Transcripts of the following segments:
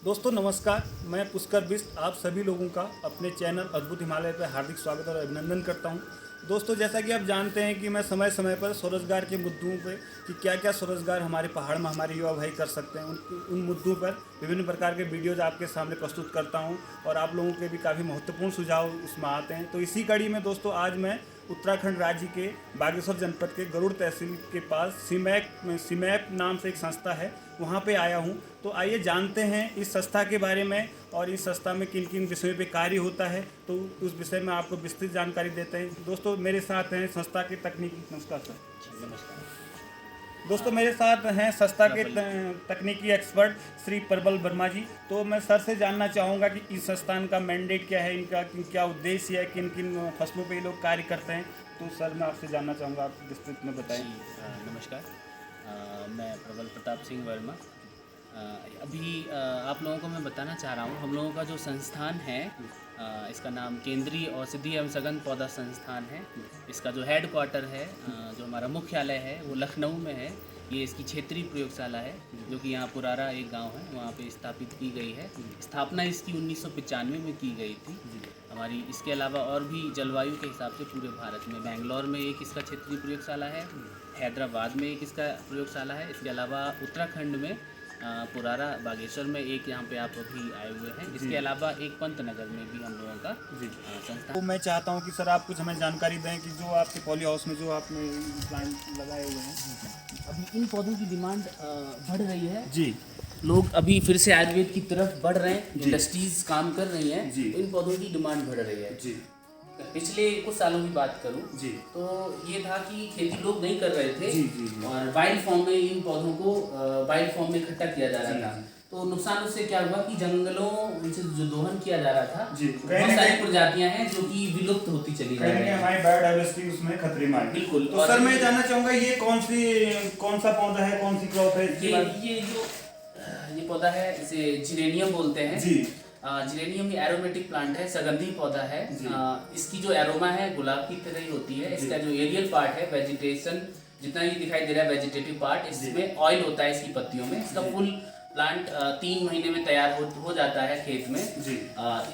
दोस्तों नमस्कार, मैं पुष्कर बिष्ट आप सभी लोगों का अपने चैनल अद्भुत हिमालय पर हार्दिक स्वागत और अभिनंदन करता हूं। दोस्तों जैसा कि आप जानते हैं कि मैं समय समय पर स्वरोजगार के मुद्दों पे कि क्या क्या स्वरोजगार हमारे पहाड़ में हमारे युवा भाई कर सकते हैं उन मुद्दों पर विभिन्न प्रकार के वीडियोज़ आपके सामने प्रस्तुत करता हूं और आप लोगों के भी काफ़ी महत्वपूर्ण सुझाव उसमें आते हैं। तो इसी कड़ी में दोस्तों आज मैं उत्तराखंड राज्य के बागेश्वर जनपद के गरुड़ तहसील के पास सीमैप नाम से एक संस्था है, वहाँ पे आया हूँ। तो आइए जानते हैं इस संस्था के बारे में और इस संस्था में किन किन विषयों पे कार्य होता है, तो उस विषय में आपको विस्तृत जानकारी देते हैं। दोस्तों मेरे साथ हैं संस्था के तकनीकी नमस्कार सर। नमस्कार दोस्तों मेरे साथ हैं संस्था के तकनीकी एक्सपर्ट श्री प्रबल वर्मा जी। तो मैं सर से जानना चाहूँगा कि इस संस्थान का मैंडेट क्या है, इनका क्या उद्देश्य है, किन किन फसलों पे ये लोग कार्य करते हैं। तो सर मैं आपसे जानना चाहूँगा, आप विस्तृत में बताएं। नमस्कार। मैं प्रबल प्रताप सिंह वर्मा। अभी आप लोगों को मैं बताना चाह रहा हूँ, हम लोगों का जो संस्थान है इसका नाम केंद्रीय औषधि एवं सघन पौधा संस्थान है। इसका जो हेड क्वार्टर है, जो हमारा मुख्यालय है वो लखनऊ में है। ये इसकी क्षेत्रीय प्रयोगशाला है जो कि यहाँ पुरारा एक गांव है, वहाँ पे स्थापित की गई है। स्थापना इसकी 1995 में की गई थी हमारी। इसके अलावा और भी जलवायु के हिसाब से पूरे भारत में बेंगलोर में एक इसका क्षेत्रीय प्रयोगशाला है, हैदराबाद में एक इसका प्रयोगशाला है। इसके अलावा उत्तराखंड में पुरारा बागेश्वर में एक यहाँ पे आप अभी आए हुए हैं। इसके अलावा एक पंतनगर में भी हम लोगों का संस्था। तो मैं चाहता हूँ कि सर आप कुछ हमें जानकारी दें कि जो आपके पॉली हाउस में जो आपने प्लांट लगाए हुए हैं, अभी इन पौधों की डिमांड बढ़ रही है जी। लोग अभी फिर से आयुर्वेद की तरफ बढ़ रहे हैं, इंडस्ट्रीज काम कर रही हैं, तो इन पौधों की डिमांड बढ़ रही है जी। पिछले कुछ सालों की बात करूं जी। तो ये था कि खेती लोग नहीं कर रहे थे जी, जी। और वाइल्ड फॉर्म में इन पौधों को वाइल्ड फॉर्म में इकट्ठा किया जा रहा था। तो नुकसान उससे क्या हुआ कि जंगलों से जो दोहन किया जा रहा था, बहुत सारी प्रजातियां हैं जो कि विलुप्त होती चली जा रही है। हमारी बायोडाइवर्सिटी उसमें खतरे में है। बिल्कुल। तो सर मैं जानना चाहूँगा ये कौन सा पौधा है, कौन सी क्रॉप है? ये पौधा है, इसे जिरेनियम बोलते हैं जी। जिरेनियम ये एरोमेटिक प्लांट है, सुगंधी पौधा है। इसकी जो एरोमा है गुलाब की तरह ही होती है। इसका जो एरियल पार्ट है, वेजिटेशन जितना ये दिखाई दे रहा है वेजिटेटिव पार्ट, इसमें ऑयल होता है इसकी पत्तियों में। इसका फुल प्लांट 3 महीने में तैयार हो जाता है खेत में जी।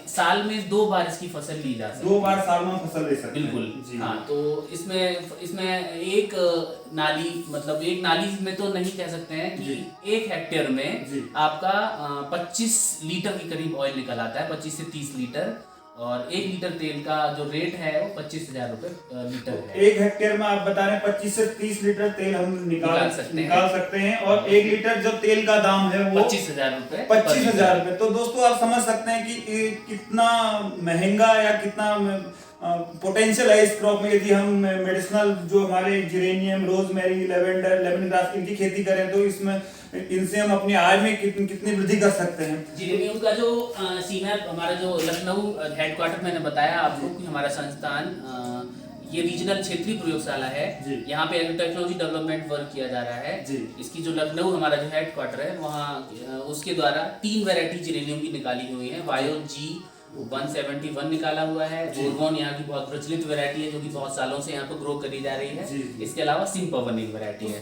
साल में 2 बार इसकी फसल ली जा सकती है। 2 बार साल में फसल ले सकते हैं। बिल्कुल हाँ। तो इसमें एक नाली में तो नहीं कह सकते हैं कि 1 हेक्टेयर में आपका 25 लीटर के करीब ऑयल निकल आता है, 25 से 30 लीटर। और 1 लीटर तेल का जो रेट है वो 25,000 रुपए लीटर है। 1 हेक्टेयर में आप बता रहे हैं 25 से 30 लीटर तेल हम निकाल सकते हैं और 1 लीटर जो तेल का दाम है वो 25,000 रुपए। 25,000 रुपए। तो दोस्तों आप समझ सकते हैं कि कितना महंगा या कितना पोटेंशियल है इस क्रॉप में। यदि हम मेडिसिनल जो हमारे geranium, rosemary, lavender, lemon grass इनकी खेती करें तो इसमें इनसे हम अपनी आय में कितनी वृद्धि कर सकते हैं। जिरेनियम का जो सीमैप हमारा जो लखनऊ हेडक्वार्टर मैंने बताया आपको कि हमारा संस्थान ये रीजनल क्षेत्रीय प्रयोगशाला है। यहाँ पे टेक्नोलॉजी डेवलपमेंट वर्क किया जा रहा है। इसकी जो लखनऊ हमारा जो हेडक्वार्टर है वहाँ उसके द्वारा 3 वैरायटी जिरेनियम की निकाली हुई है। वायो जी 171 निकाला हुआ है। गोरगोन यहाँ की बहुत प्रचलित वैरायटी है जो कि बहुत सालों से यहाँ पर ग्रो करी जा रही है। इसके अलावा सिंपवन एक वैरायटी है।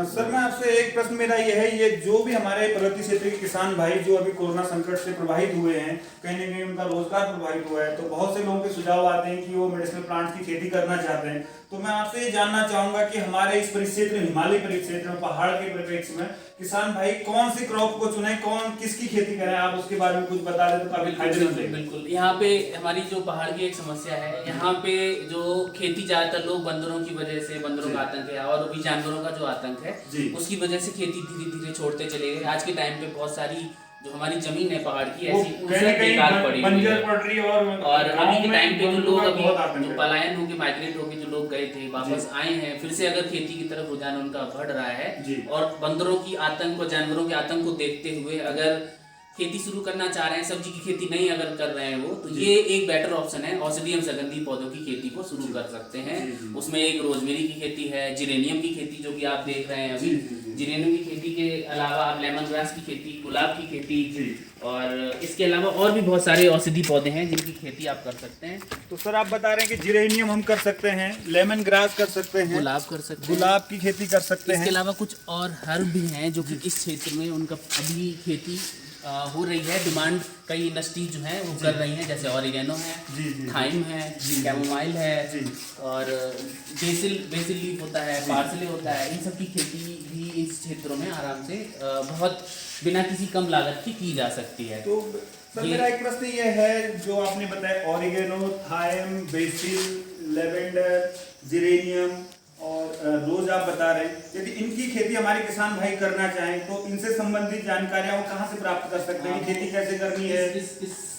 सर मैं आपसे एक प्रश्न मेरा ये है, ये जो भी हमारे पर्वतीय क्षेत्र के किसान भाई जो अभी कोरोना संकट से प्रभावित हुए हैं, कहीं न कहीं उनका रोजगार प्रभावित हुआ है, तो बहुत से लोगों के सुझाव आते हैं कि वो मेडिसिनल प्लांट की खेती करना चाहते हैं। तो मैं आपसे ये जानना चाहूंगा कि हमारे इस परिक्षेत्र हिमालय परिक्षेत्र में, पहाड़ के परिप्रेक्ष्य में किसान भाई कौन सी क्रॉप को चुने, किसकी खेती करें, आप उसके बारे में कुछ बता दें तो काफी फायदेमंद है। बिल्कुल। यहाँ पे हमारी जो पहाड़ की एक समस्या है, यहाँ पे जो खेती ज्यादातर लोग बंदरों की वजह से, बंदरों का आतंक है और भी जानवरों का जो आतंक है उसकी वजह से खेती धीरे धीरे छोड़ते चले गए। आज के टाइम पे बहुत सारी जो हमारी जमीन है पहाड़ की ऐसी बेकार पड़ी हुई है। और अभी के टाइम पे जो लोग जो पलायन होके माइग्रेट होके जो लोग गए थे वापस आए हैं, फिर से अगर खेती की तरफ रुझान उनका बढ़ रहा है और बंदरों की आतंक और जानवरों के आतंक को देखते हुए अगर खेती शुरू करना चाह रहे हैं, सब्जी की खेती नहीं अगर कर रहे हैं वो, तो ये एक बेटर ऑप्शन है। औषधीय सगंधी पौधों की खेती को शुरू कर सकते हैं। उसमें एक रोजमेरी की खेती है, जिरेनियम की खेती जो कि आप देख रहे हैं अभी। जिरेनियम की खेती के अलावा आप लेमन ग्रास की खेती, गुलाब की खेती और इसके अलावा और भी बहुत सारे औषधि पौधे हैं जिनकी खेती आप कर सकते हैं। तो सर आप बता रहे हैं कि जिरेनियम हम कर सकते हैं, लेमन ग्रास कर सकते हैं, गुलाब कर सकते हैं, गुलाब की खेती कर सकते हैं। इसके अलावा कुछ और हर्ब भी हैं जो कि इस क्षेत्र में उनका अभी खेती हो रही है। डिमांड कई इंडस्ट्री जो हैं वो कर रही हैं, जैसे ऑरिगेनो है, थाइम है, कैमोमाइल है, और बेसिल लीफ होता है, पार्सले होता है। इन सब की खेती भी इस क्षेत्रों में आराम से बहुत बिना किसी कम लागत की जा सकती है। तो सर मेरा एक प्रश्न ये है, जो आपने बताया oregano, thyme, basil, lavender, geranium और रोज आप बता रहे हैं, यदि इनकी खेती हमारे किसान भाई करना चाहें तो इनसे संबंधित जानकारियां वो कहां से प्राप्त कर सकते हैं? खेती कैसे करनी है?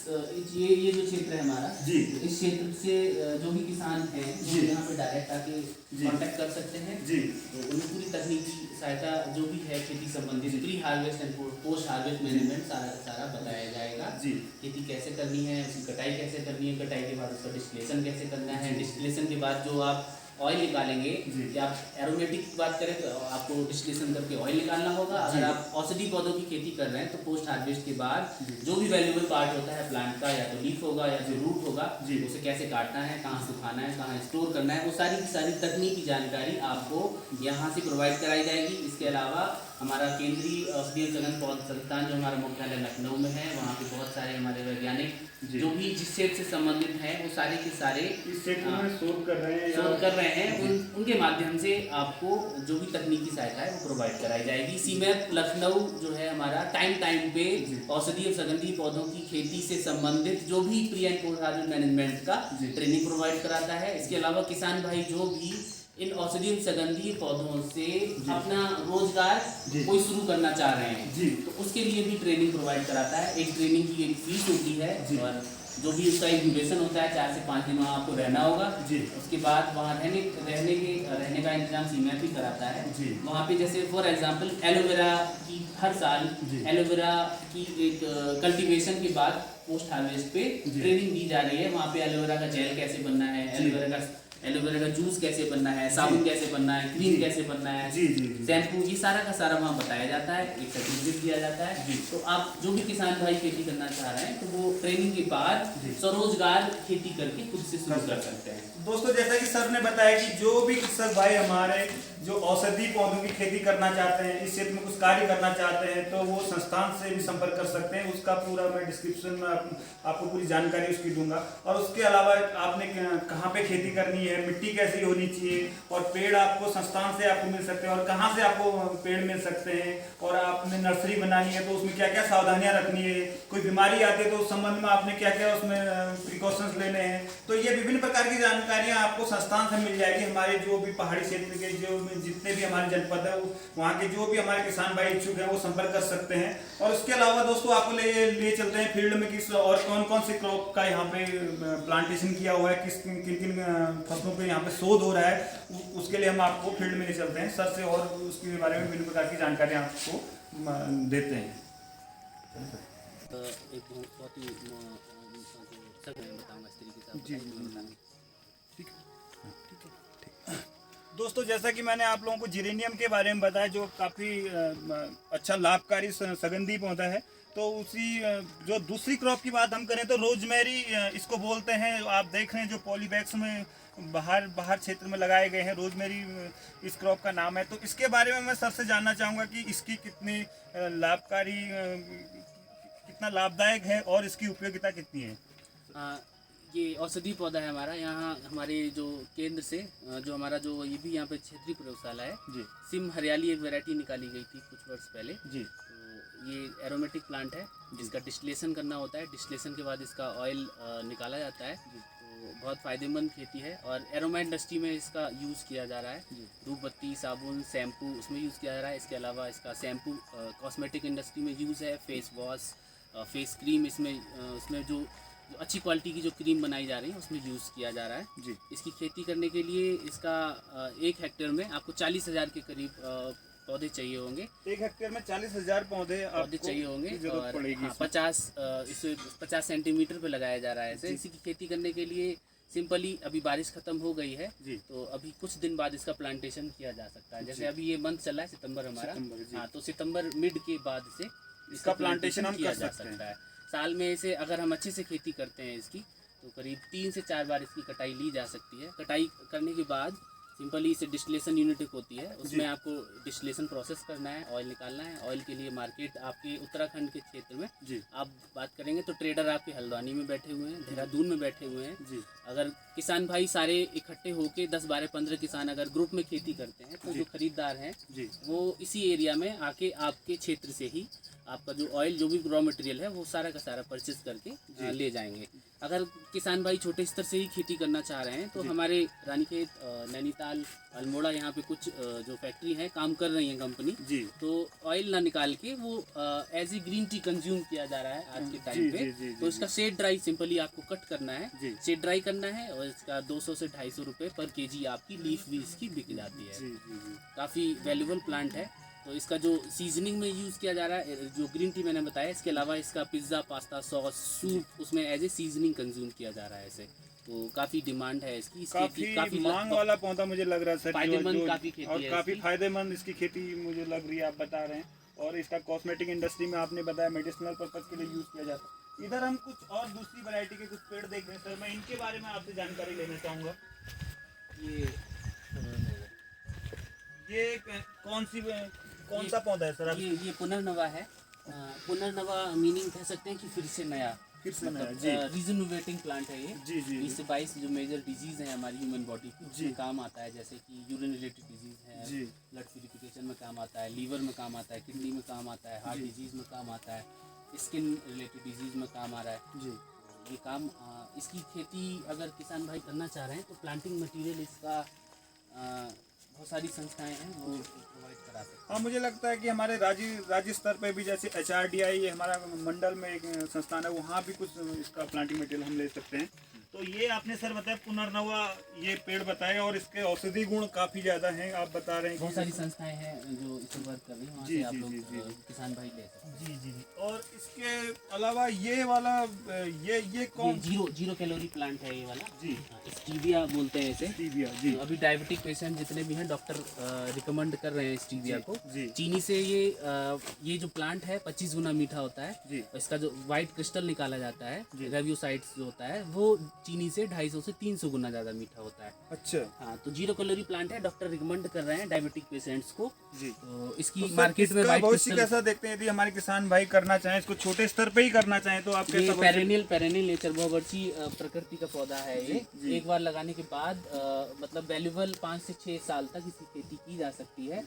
ये जो क्षेत्र है हमारा जी, इस क्षेत्र से जो भी किसान हैं वो यहाँ पे डायरेक्ट आके कांटेक्ट कर सकते हैं जी। तो उन्हें पूरी तकनीकी सहायता जो भी है खेती संबंधित, pre harvest and post harvest management सारा बताया जाएगा जी। खेती कैसे करनी है, उसकी कटाई कैसे करनी है, कटाई के बाद उसका डिस्टिलेशन कैसे करना है, डिस्टिलेशन के बाद जो आप ऑयल निकालेंगे, या आप एरोमेटिक की बात करें तो आपको डिस्टिलेशन करके ऑयल निकालना होगा। अगर आप औषधि पौधों की खेती कर रहे हैं तो पोस्ट हार्वेस्ट के बाद जो भी वैल्यूएबल पार्ट होता है प्लांट का, या तो लीफ होगा या फिर रूट होगा, उसे कैसे काटना है, कहाँ सुखाना है, कहाँ स्टोर करना है, वो सारी की सारी तकनीकी जानकारी आपको यहाँ से प्रोवाइड कराई जाएगी। इसके अलावा हमारा केंद्रीय औषधीय सघन पौध संस्थान जो हमारा मुख्यालय लखनऊ में है, वहाँ पे बहुत सारे हमारे वैज्ञानिक जो भी जिस क्षेत्र से संबंधित हैं वो सारे के सारे इस क्षेत्र में शोध कर रहे हैं उनके माध्यम से आपको जो भी तकनीकी सहायता है वो प्रोवाइड कराई जाएगी। सीमैप लखनऊ जो है हमारा टाइम पे औषधीय और सघनदीय पौधों की खेती से संबंधित जो भी pre and post harvest management का ट्रेनिंग प्रोवाइड कराता है। इसके अलावा किसान भाई जो भी इन औषधीय सघनदीय पौधों से अपना रोजगार कोई शुरू करना चाह रहे हैं तो उसके लिए भी ट्रेनिंग प्रोवाइड कराता है। एक ट्रेनिंग की एक फीस होती है और जो भी उसका एक ड्यूरेशन होता है 4 से 5 दिन वहाँ आपको रहना होगा। उसके बाद वहाँ रहने का इंतजाम सीमैप भी कराता है। वहाँ पे जैसे फॉर एग्जांपल एलोवेरा की हर साल एलोवेरा की एक कल्टीवेशन के बाद पोस्ट हार्वेस्ट पे ट्रेनिंग दी जा रही है। वहाँ पे एलोवेरा का जेल कैसे बनना है, एलोवेरा का जूस कैसे बनना है, साबुन कैसे बनना है, क्रीम कैसे बनना है, शैम्पू, ये सारा का सारा वहाँ बताया जाता है, एक सर्टिफिकेट दिया जाता है। तो आप जो भी किसान भाई खेती करना चाह रहे हैं तो वो ट्रेनिंग के बाद स्वरोजगार खेती करके खुद से शुरू कर सकते हैं। दोस्तों जैसा कि सर ने बताया कि जो भी कृषक भाई हमारे जो औषधि पौधों की खेती करना चाहते हैं, इस क्षेत्र में कुछ कार्य करना चाहते हैं तो वो संस्थान से भी संपर्क कर सकते हैं। उसका पूरा मैं डिस्क्रिप्शन में आपको पूरी जानकारी उसकी दूंगा। और उसके अलावा आपने कहाँ पे खेती करनी है, मिट्टी कैसी होनी चाहिए, और पेड़ आपको संस्थान से आपको मिल सकते हैं और कहाँ से आपको पेड़ मिल सकते हैं, और आपने नर्सरी बनानी है तो उसमें क्या क्या सावधानियाँ रखनी है, कोई बीमारी आती है तो उस संबंध में आपने क्या क्या उसमें प्रिकॉशंस लेने हैं। तो ये विभिन्न प्रकार की जानकारियाँ आपको संस्थान से मिल जाएगी। हमारे जो भी पहाड़ी क्षेत्र के जो जितने भी हमारे जनपद है वहाँ के जो भी हमारे किसान भाई इच्छुक हैं वो संपर्क कर सकते हैं। और उसके अलावा दोस्तों आपको ले चलते हैं फील्ड में किस और कौन कौन से क्रॉप का यहाँ पे प्लांटेशन किया हुआ है, किन किन फसलों पे यहाँ पे शोध हो रहा है, उसके लिए हम आपको फील्ड में ले चलते हैं सर से और उसके बारे में विभिन्न प्रकार की जानकारी आपको देते हैं। एक बहुत ही बताऊंगा इस तरीके से। दोस्तों जैसा कि मैंने आप लोगों को जिरेनियम के बारे में बताया जो काफ़ी अच्छा लाभकारी सघनदीय पौधा है, तो उसी जो दूसरी क्रॉप की बात हम करें तो रोजमेरी इसको बोलते हैं। आप देख रहे हैं जो पॉलीबैग्स में बाहर क्षेत्र में लगाए गए हैं, रोजमेरी इस क्रॉप का नाम है। तो इसके बारे में मैं सर से जानना चाहूँगा कि इसकी कितनी लाभकारी कितना लाभदायक है और इसकी उपयोगिता कितनी है। ये औषधि पौधा है हमारा। यहाँ हमारे जो केंद्र से जो हमारा जो ये भी यहाँ पे क्षेत्रीय प्रयोगशाला है जी, सिम हरियाली एक वैरायटी निकाली गई थी कुछ वर्ष पहले जी। तो ये एरोमेटिक प्लांट है जिसका डिस्टिलेशन करना होता है। डिस्टिलेशन के बाद इसका ऑयल निकाला जाता है। तो बहुत फ़ायदेमंद खेती है और एरोमा इंडस्ट्री में इसका यूज़ किया जा रहा है। धूप बत्ती, साबुन, शैम्पू उसमें यूज़ किया जा रहा है। इसके अलावा इसका शैम्पू कॉस्मेटिक इंडस्ट्री में यूज़ है। फेस वॉश, फेस क्रीम उसमें जो अच्छी क्वालिटी की जो क्रीम बनाई जा रही है उसमें यूज़ किया जा रहा है जी। इसकी खेती करने के लिए इसका 1 हेक्टेयर में आपको 40,000 के करीब पौधे चाहिए होंगे। 1 हेक्टेयर में 40,000 पौधे चाहिए होंगे और 50 सेंटीमीटर पे लगाया जा रहा है इसे। इसी की खेती करने के लिए सिंपली अभी बारिश खत्म हो गई है तो अभी कुछ दिन बाद इसका प्लांटेशन किया जा सकता है। जैसे अभी ये मंथ चला है सितंबर हमारा, हाँ, तो सितंबर मिड के बाद से इसका प्लांटेशन हम किया जा सकता है। साल में इसे अगर हम अच्छे से खेती करते हैं इसकी तो करीब 3 से 4 बार इसकी कटाई ली जा सकती है। कटाई करने के बाद सिंपली इसे डिस्टिलेशन यूनिट एक होती है, उसमें आपको डिस्टिलेशन प्रोसेस करना है, ऑयल निकालना है। ऑयल के लिए मार्केट आपके उत्तराखंड के क्षेत्र में आप बात करेंगे तो ट्रेडर आपके हल्द्वानी में बैठे हुए हैं, देहरादून में बैठे हुए हैं। अगर किसान भाई सारे इकट्ठे होके 10, 12, 15 किसान अगर ग्रुप में खेती करते हैं तो जो खरीदार हैं वो इसी एरिया में आके आपके क्षेत्र से ही आपका जो ऑयल जो भी रॉ मटेरियल है वो सारा का सारा परचेज करके ले जाएंगे। अगर किसान भाई छोटे स्तर से ही खेती करना चाह रहे हैं तो हमारे रानीखेत, नैनीताल, अल्मोड़ा यहाँ पे कुछ जो फैक्ट्री हैं काम कर रही हैं कंपनी, तो ऑयल ना निकाल के वो as a green tea consume किया जा रहा है आज के टाइम पे। तो इसका शेड ड्राई सिंपली आपको कट करना है, शेड ड्राई करना है और इसका 200 से 250 रुपये पर केजी आपकी लीफ भी इसकी बिक जाती है। काफ़ी वैल्यूबल प्लांट है। तो इसका जो सीजनिंग में यूज़ किया जा रहा है, जो ग्रीन टी मैंने बताया, इसके अलावा इसका पिज़्ज़ा, पास्ता, सॉस, सूप उसमें एज ए सीजनिंग कंज्यूम किया जा रहा है इसे। तो काफ़ी डिमांड है इसकी, काफी मांग वाला पौधा मुझे लग रहा है सर, फायदेमंद काफ़ी खेती और है काफ़ी फायदेमंद इसकी खेती मुझे लग रही है, आप बता रहे हैं। और इसका कॉस्मेटिक इंडस्ट्री में आपने बताया मेडिसिनल पर्पज के लिए यूज़ किया जाता है। इधर हम कुछ और दूसरी वैरायटी के कुछ पेड़ देख रहे हैं सर, मैं इनके बारे में आपसे जानकारी लेना चाहूँगा। ये कौन सा पौधा है सर? ये पुनर्नवा है। पुनर्नवा मीनिंग कह सकते हैं कि फिर से नया, रीजनोवेटिंग प्लांट है ये। 20 से 22 जो मेजर डिजीज हैं हमारी ह्यूमन बॉडी की उसमें काम आता है, जैसे कि यूरिन रिलेटेड डिजीज है, ब्लड प्यूरिफिकेशन में काम आता है, लीवर में काम आता है, किडनी में काम आता है, हार्ट डिजीज में काम आता है, स्किन रिलेटेड डिजीज में काम आ रहा है ये काम। इसकी खेती अगर किसान भाई करना चाह रहे हैं तो प्लांटिंग मटीरियल इसका बहुत सारी संस्थाएं हैं वो प्रोवाइड करा सकते हैं। हाँ, मुझे लगता है कि हमारे राज्य स्तर पे भी जैसे HRDI हमारा मंडल में एक संस्थान है, वहाँ भी कुछ इसका प्लांटिंग मटेरियल हम ले सकते हैं। तो ये आपने सर बताया पुनर्नवा ये पेड़ बताया और इसके औषधि गुण काफ़ी ज़्यादा हैं, आप बता रहे हैं। बहुत सारी संस्थाएं हैं जो इस वर्क कर रही हैं, वहाँ से आप लोग किसान भाई ले सकते हैं। जी। और इसके अलावा ये वाला ये कौन? जीरो कैलोरी प्लांट है ये वाला स्टीविया बोलते हैं इसे। स्टीविया तो अभी डायबिटिक पेशेंट जितने भी हैं डॉक्टर रिकमेंड कर रहे हैं स्टीविया को। चीनी से ये जो प्लांट है 25 गुना मीठा होता है। इसका जो व्हाइट क्रिस्टल निकाला जाता है, रेव्यूसाइड्स जो होता है, वो चीनी से 250 से 300 गुना ज़्यादा मीठा होता है। अच्छा। हाँ, तो जीरो कैलोरी प्लांट है, डॉक्टर रिकमेंड कर रहे हैं डायबिटिक पेशेंट्स को। तो इसकी तो मार्केट में व्हाइट क्रिस्टल कैसा देखते हैं? यदि हमारे किसान भाई करना चाहें, इसको छोटे स्तर पे ही करना चाहें तो आप कैसा? पेरेनियल नेचर बहुवर्षीय प्रकृति का पौधा है ये। एक बार लगाने के बाद मतलब वैल्यूबल 5 से 6 साल तक इसकी खेती की जा सकती है।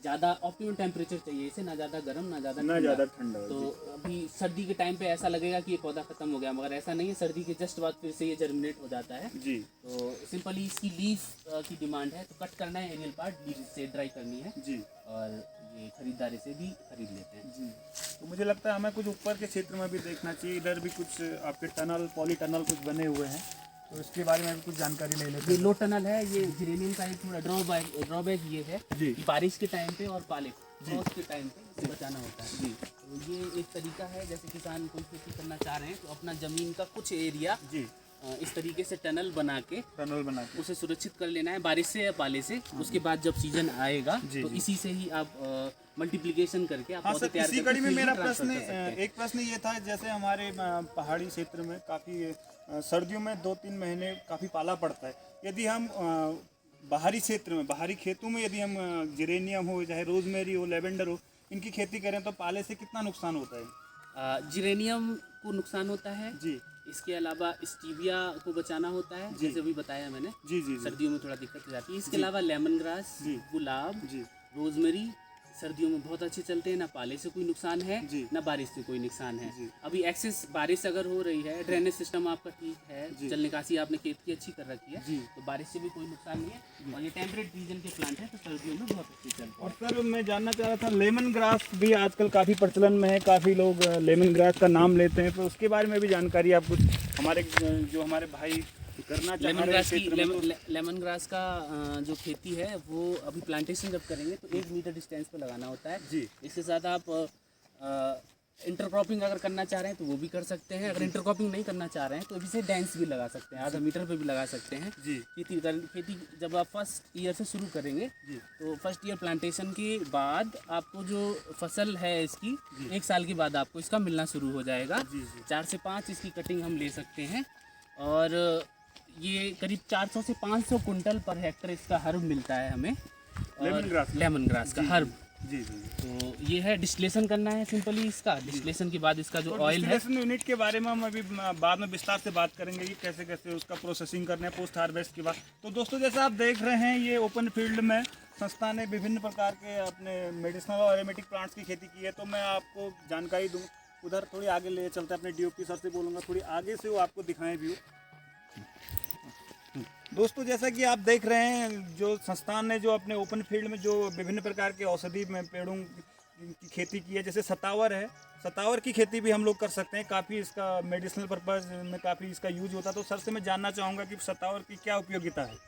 ज़्यादा ऑप्टिमम टेम्परेचर चाहिए इसे, ना ज़्यादा गर्म ना ज़्यादा ठंडा। तो अभी सर्दी के टाइम पे ऐसा लगेगा कि ये पौधा खत्म हो गया, मगर ऐसा नहीं है। सर्दी के जस्ट बाद फिर से ये जर्मिनेट हो जाता है। तो सिंपली इसकी लीफ की डिमांड है, तो कट करना है एरियल पार्ट, लीफ से ड्राई करनी है और ये खरीदारी से भी खरीद लेते हैं। तो मुझे लगता है हमें कुछ ऊपर के क्षेत्र में भी देखना चाहिए। इधर भी कुछ आपके टनल, पॉली टनल कुछ बने हुए हैं, तो इसके बारे में भी कुछ जानकारी ले लेते हैं। ये लो टनल है, ये जिरेनियम का एक थोड़ा ड्रॉबैक ये है कि बारिश के टाइम पे और पाले फ्रॉस्ट के टाइम पे इसे बचाना होता है। तो ये एक तरीका है, जैसे किसान कोई खेती करना चाह रहे हैं तो अपना जमीन का कुछ एरिया इस तरीके से टनल बना के उसे सुरक्षित कर लेना है बारिश से या पाले से। उसके बाद जब सीजन आएगा तो इसी से ही आप मल्टीप्लिकेशन करके आप पौधे तैयार इसी कड़ी में मेरा एक प्रश्न ये था, जैसे हमारे पहाड़ी क्षेत्र में काफ़ी सर्दियों में 2-3 महीने काफ़ी पाला पड़ता है। यदि हम बाहरी क्षेत्र में, बाहरी खेतों में यदि हम जिरेनियम हो, चाहे रोजमेरी हो, लेवेंडर हो, इनकी खेती करें तो पाले से कितना नुकसान होता है? जिरेनियम को नुकसान होता है इसके अलावा स्टीविया को बचाना होता है, जैसे अभी बताया मैंने। सर्दियों में थोड़ा दिक्कत हो जाती है। इसके अलावा लेमन ग्रास, गुलाब, रोजमेरी सर्दियों में बहुत अच्छे चलते हैं। ना पाले से कोई नुकसान है ना बारिश से कोई नुकसान है। अभी एक्सेस बारिश अगर हो रही है, ड्रेनेज सिस्टम आपका ठीक है, जल निकासी आपने खेत की अच्छी कर रखी है, तो बारिश से भी कोई नुकसान नहीं है। और ये टेम्परेट रीजन के प्लांट है, तो सर्दियों में बहुत अच्छे चलते हैं। और सर मैं जानना चाह रहा था, लेमन ग्रास भी आजकल काफ़ी प्रचलन में है, काफ़ी लोग लेमन ग्रास का नाम लेते हैं, तो उसके बारे में भी जानकारी आप कुछ हमारे भाई करना चाह रहे हैं। लेमन ग्रास का जो खेती है वो अभी प्लांटेशन जब करेंगे तो 1 मीटर डिस्टेंस पे लगाना होता है। इसके साथ आप इंटरक्रॉपिंग अगर करना चाह रहे हैं तो वो भी कर सकते हैं। अगर इंटरक्रॉपिंग नहीं करना चाह रहे हैं तो इसे डेंस भी लगा सकते हैं, आधा मीटर पे भी लगा सकते हैं। खेती जब आप फर्स्ट ईयर से शुरू करेंगे तो फर्स्ट ईयर प्लांटेशन के बाद आपको जो फसल है इसकी 1 साल के बाद आपको इसका मिलना शुरू हो जाएगा। 4 से 5 इसकी कटिंग हम ले सकते हैं। और ये करीब 400 से 500 कुंटल पर हेक्टर इसका हर्ब मिलता है हमें। लेमन ग्रास का हर्ब। जी जी। तो ये है डिस्टिलेशन करना है सिंपली इसका। डिस्टिलेशन के बाद इसका जो ऑयल है, डिस्टिलेशन यूनिट के बारे में हम अभी बाद में विस्तार से बात करेंगे कि कैसे कैसे उसका प्रोसेसिंग करना है पोस्ट हार्वेस्ट के बाद। तो दोस्तों जैसा आप देख रहे हैं ये ओपन फील्ड में संस्था ने विभिन्न प्रकार के अपने मेडिसिनल और एरोमेटिक प्लांट्स की खेती की है। तो मैं आपको जानकारी दूँ, उधर थोड़ी आगे ले चलते हैं, अपने डीओपी सर से बोलूँगा थोड़ी आगे से वो आपको दिखाएं व्यू। दोस्तों जैसा कि आप देख रहे हैं जो संस्थान ने जो अपने ओपन फील्ड में जो विभिन्न प्रकार के औषधि में पेड़ों की खेती की है, जैसे सतावर है, सतावर की खेती भी हम लोग कर सकते हैं। काफ़ी इसका मेडिसिनल पर्पज़ में काफ़ी इसका यूज होता है। तो सर से मैं जानना चाहूँगा कि सतावर की क्या उपयोगिता है।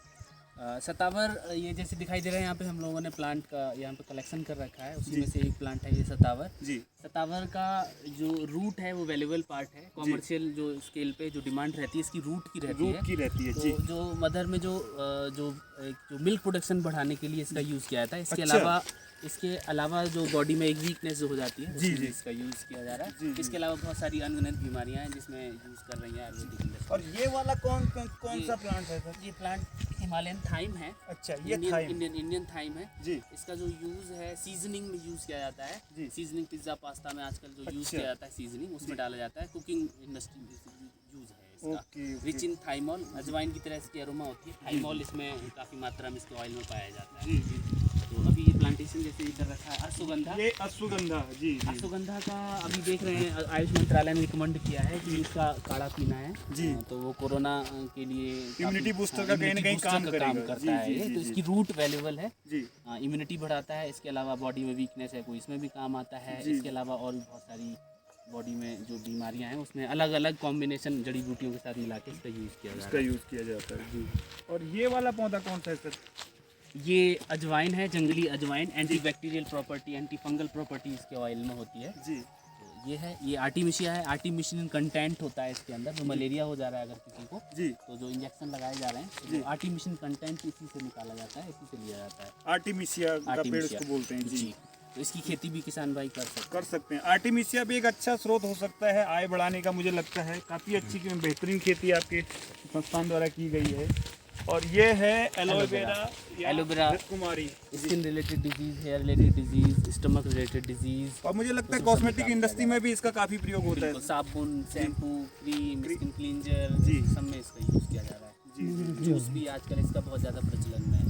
सतावर ये जैसे दिखाई दे रहा है यहाँ पे हम लोगों ने प्लांट का यहाँ पे कलेक्शन कर रखा है, उसी में से एक प्लांट है ये सतावर जी। सतावर का जो रूट है वो वैल्यूएबल पार्ट है। कॉमर्शियल जो स्केल पे जो डिमांड रहती है इसकी रूट की रहती है। जी। तो जो मदर में जो मिल्क प्रोडक्शन बढ़ाने के लिए इसका यूज़ किया जाता है। इसके अलावा जो बॉडी में एक वीकनेस जो हो जाती है जी जी इसका यूज़ किया जा रहा है। इसके अलावा बहुत सारी अनगिनत बीमारियां हैं जिसमें यूज़ कर रही हैं आयुर्वेदिक इंडस्ट्री। और ये वाला कौन सा प्लांट है सर? ये प्लांट हिमालयन थाइम है। अच्छा, ये इंडियन थाइम है जी। इसका जो यूज़ है सीजनिंग में यूज़ किया जाता है जी। सीजनिंग पिज्ज़ा पास्ता में आजकल जो यूज़ किया जाता है सीजनिंग उसमें डाला जाता है। कुकिंग इंडस्ट्री यूज़ है इसका। रिच इन थाइमॉल, अजवाइन की तरह इसकी अरोमा होती है। थाइमॉल इसमें काफ़ी मात्रा में इसके ऑयल में पाया जाता है जी। तो अभी ये प्लांटेशन जैसे कर रखा है अश्वगंधा। ये अश्वगंधा जी। अश्वगंधा का अभी देख रहे हैं आयुष मंत्रालय ने रिकमेंड किया है कि इसका काढ़ा पीना है जी। तो वो कोरोना के लिए इम्यूनिटी बूस्टर का कहीं ना कहीं काम करता है। तो इसकी रूट वैल्यूएबल है जी। इम्यूनिटी बढ़ाता है। इसके अलावा बॉडी में वीकनेस है कोई इसमें भी काम आता है। इसके अलावा और भी बहुत सारी बॉडी में जो बीमारियां हैं उसमें अलग अलग कॉम्बिनेशन जड़ी बूटियों के साथ मिला के इसका यूज़ किया जाता है जी। और ये वाला पौधा कौन सा है सर? ये अजवाइन है, जंगली अजवाइन। Anti bacterial property, anti fungal property इसके ऑयल में होती है जी। तो ये है, ये आर्टिमिशिया है। आर्टिमिशियन कंटेंट होता है इसके अंदर। जो मलेरिया हो जा रहा है अगर किसी को जी, तो जो इंजेक्शन लगाए जा रहे हैं तो आर्टिमिशियन कंटेंट इसी से निकाला जाता है, इसी से लिया जाता है। आर्टिमिशिया का पेड़ इसको बोलते हैं जी। तो इसकी खेती भी किसान भाई कर सकते हैं। आर्टिमिशिया भी एक अच्छा स्रोत हो सकता है आय बढ़ाने का, मुझे लगता है काफ़ी अच्छी बेहतरीन खेती आपके संस्थान द्वारा की गई है। और ये है एलोवेरा कुमारी। Skin related disease, hair related disease, stomach related disease. और मुझे लगता है कॉस्मेटिक इंडस्ट्री में भी इसका काफ़ी प्रयोग होता है। साबुन, शैम्पू, क्रीम, स्किन क्लींजर जी सब में इसका यूज़ किया जा रहा है जी। जूस भी आजकल इसका बहुत ज़्यादा प्रचलन में है।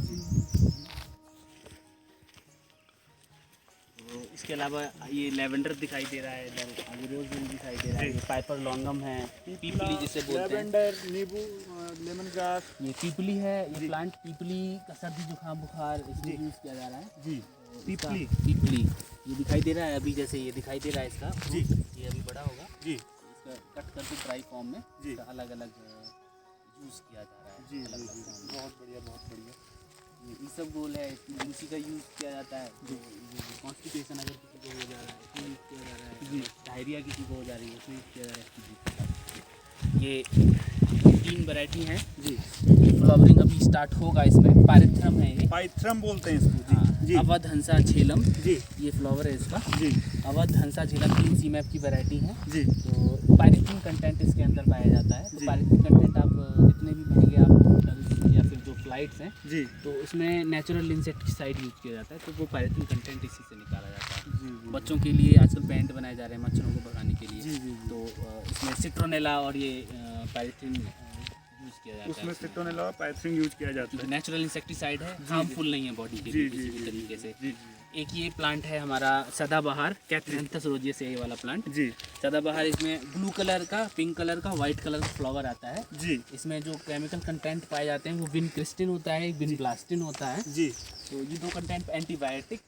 इसके अलावा ये लेवेंडर दिखाई दे रहा है, इधर आगे रोज़ दिखाई दे रहा है। ये पाइपर लॉन्गम है, पीपली जिसे बोलते हैं। लेवेंडर, नींबू, लेमन ग्रास, ये पीपली है। ये प्लांट पीपली का सर्दी जुकाम बुखार इसमें यूज़ किया जा रहा है जी। पीपली ये दिखाई दे रहा है अभी, जैसे ये दिखाई दे रहा है इसका जी। ये अभी बड़ा होगा जी। इसका कट करके ड्राई फॉर्म में अलग अलग यूज़ किया जा रहा है जी। बहुत बढ़िया। ये इसबगोल है, तुलसी का यूज़ किया जाता है। जो कॉन्स्टिपेशन अगर किसी को हो जा रहा है उसमें यूज़ किया जा रहा है जी। डायरिया किसी को हो जा रही है उसमें यूज़ किया जा रहा है। ये 3 वैरायटी हैं जी। फ्लावरिंग अभी स्टार्ट होगा इसमें। पायरेथ्रम है, ये पायरेथ्रम बोलते हैं इसको जी। अवध हंसा झेलम जी, ये फ्लावर है इसका जी। अवध हंसा झेलम 3 CMAP की वैरायटी है जी। तो पायरेथ्रिन कंटेंट इसके अंदर पाया जाता है। तो पायरेथ्रिन कंटेंट आप जितने भी महंगे आप या फिर जो फ्लाइट्स हैं जी, तो उसमें नेचुरल इंसेक्टिसाइड यूज़ किया जाता है। तो वो पायरेथ्रिन कंटेंट इसी से निकाला जाता है जी। बच्चों के लिए आजकल पेंट बनाए जा रहे हैं मच्छरों को भगाने के लिए जी। तो इसमें सिट्रोनेला और ये पायरेथ्रिन यूज़ किया जाता है। उसमें सिट्रोनेला और पायरेथ्रिन यूज़ किया जाता है। नेचुरल इंसेक्टिसाइड है, हार्मफुल नहीं है बॉडी के लिए किसी भी तरीके से। एक ये प्लांट है हमारा सदाबहार, कैथ्रैंथस रोजियस, ये वाला प्लांट जी। सदाबहार, इसमें ब्लू कलर का, पिंक कलर का, व्हाइट कलर का फ्लावर आता है जी। इसमें जो केमिकल कंटेंट पाए जाते हैं वो विनक्रिस्टिन होता है, विनब्लास्टिन होता है जी। तो ये 2 कंटेंट एंटीबायोटिक,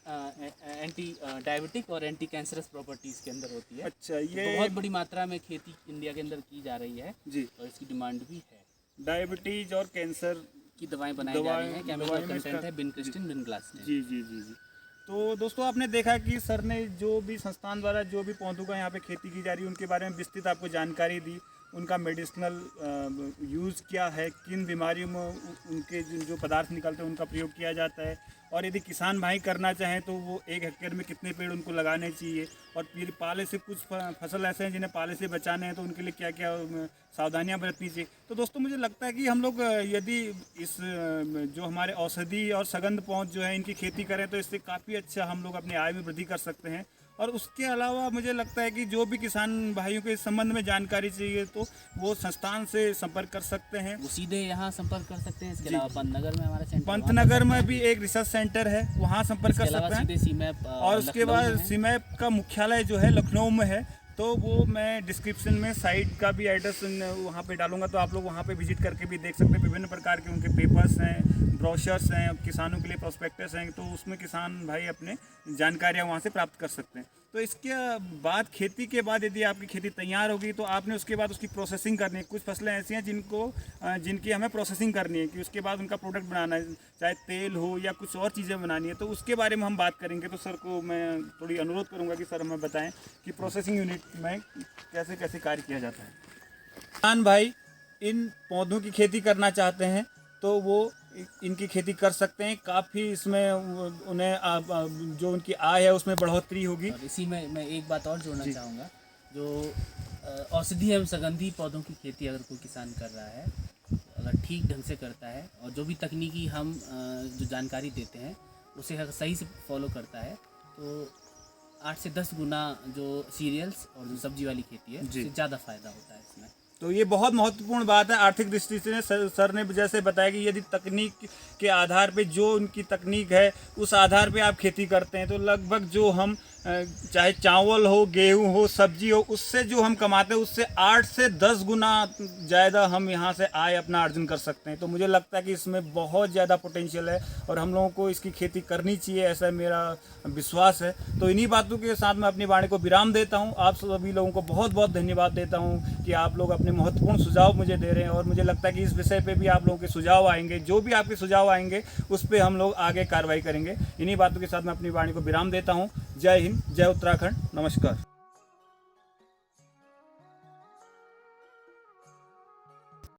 एंटी डायबिटिक और एंटी कैंसरस प्रॉपर्टीज़ के अंदर होती है। अच्छा, ये तो बहुत बड़ी मात्रा में खेती इंडिया के अंदर की जा रही है जी। और इसकी डिमांड भी है। डायबिटीज और कैंसर की दवाएं बनाई जा रही हैं। केमिकल कंटेंट है विनक्रिस्टिन, विनब्लास्टिन जी जी जी जी। तो दोस्तों आपने देखा कि सर ने जो भी संस्थान द्वारा जो भी पौधों का यहाँ पे खेती की जा रही है उनके बारे में विस्तृत आपको जानकारी दी। उनका मेडिसिनल यूज़ क्या है, किन बीमारियों में उनके जो पदार्थ निकलते हैं उनका प्रयोग किया जाता है, और यदि किसान भाई करना चाहें तो वो 1 हेक्टेयर में कितने पेड़ उनको लगाने चाहिए, और फिर पाले से कुछ फसल ऐसे हैं जिन्हें पाले से बचाने हैं तो उनके लिए क्या क्या सावधानियां बरतनी चाहिए। तो दोस्तों मुझे लगता है कि हम लोग यदि इस जो हमारे औषधि और सगंध पौध जो है इनकी खेती करें तो इससे काफ़ी अच्छा हम लोग अपनी आय में वृद्धि कर सकते हैं। और उसके अलावा मुझे लगता है कि जो भी किसान भाइयों को इस संबंध में जानकारी चाहिए तो वो संस्थान से संपर्क कर सकते हैं, वो सीधे यहाँ संपर्क कर सकते हैं। इसके अलावा पंतनगर में हमारा सेंटर, पंतनगर में भी एक रिसर्च सेंटर है, वहाँ संपर्क कर सकते हैं। सीमैप और उसके बाद सीमैप का मुख्यालय जो है लखनऊ में है, तो वो मैं डिस्क्रिप्शन में साइट का भी एड्रेस वहाँ पे डालूंगा, तो आप लोग वहाँ पे विजिट करके भी देख सकते हैं। विभिन्न प्रकार के उनके पेपर्स हैं, ब्रोशर्स हैं, किसानों के लिए प्रोस्पेक्टस हैं, तो उसमें किसान भाई अपने जानकारियाँ वहाँ से प्राप्त कर सकते हैं। तो इसके बाद खेती के बाद यदि आपकी खेती तैयार होगी तो आपने उसके बाद उसकी प्रोसेसिंग करनी है। कुछ फसलें ऐसी हैं जिनकी हमें प्रोसेसिंग करनी है कि उसके बाद उनका प्रोडक्ट बनाना है, चाहे तेल हो या कुछ और चीज़ें बनानी है, तो उसके बारे में हम बात करेंगे। तो सर को मैं थोड़ी अनुरोध करूँगा कि सर हमें बताएं कि प्रोसेसिंग यूनिट में कैसे कैसे कार्य किया जाता है। किसान भाई इन पौधों की खेती करना चाहते हैं तो वो इनकी खेती कर सकते हैं, काफ़ी इसमें उन्हें जो उनकी आय है उसमें बढ़ोतरी होगी। और इसी में मैं एक बात और जोड़ना चाहूँगा, जो औषधि एवं सगंधी पौधों की खेती अगर कोई किसान कर रहा है, अगर ठीक ढंग से करता है और जो भी तकनीकी हम जो जानकारी देते हैं उसे अगर सही से फॉलो करता है तो 8 से 10 गुना जो सीरियल्स और जो सब्जी वाली खेती है उससे ज़्यादा फायदा होता है इसमें। तो ये बहुत महत्वपूर्ण बात है आर्थिक दृष्टि से। सर ने जैसे बताया कि यदि तकनीक के आधार पे जो उनकी तकनीक है उस आधार पे आप खेती करते हैं तो लगभग जो हम चाहे चावल हो, गेहूं हो, सब्जी हो, उससे जो हम कमाते हैं उससे 8 से 10 गुना ज़्यादा हम यहाँ से आय अपना अर्जन कर सकते हैं। तो मुझे लगता है कि इसमें बहुत ज़्यादा पोटेंशियल है और हम लोगों को इसकी खेती करनी चाहिए, ऐसा मेरा विश्वास है। तो इन्हीं बातों के साथ मैं अपनी वाणी को विराम देता हूँ। आप सभी लोगों को बहुत बहुत धन्यवाद देता हूँ कि आप लोग अपने महत्वपूर्ण सुझाव मुझे दे रहे हैं, और मुझे लगता है कि इस विषय पे भी आप लोगों के सुझाव आएंगे, जो भी आपके सुझाव आएंगे उस पर हम लोग आगे कार्रवाई करेंगे। इन्हीं बातों के साथ मैं अपनी वाणी को विराम देता हूँ। जय हिंद, जय उत्तराखंड, नमस्कार।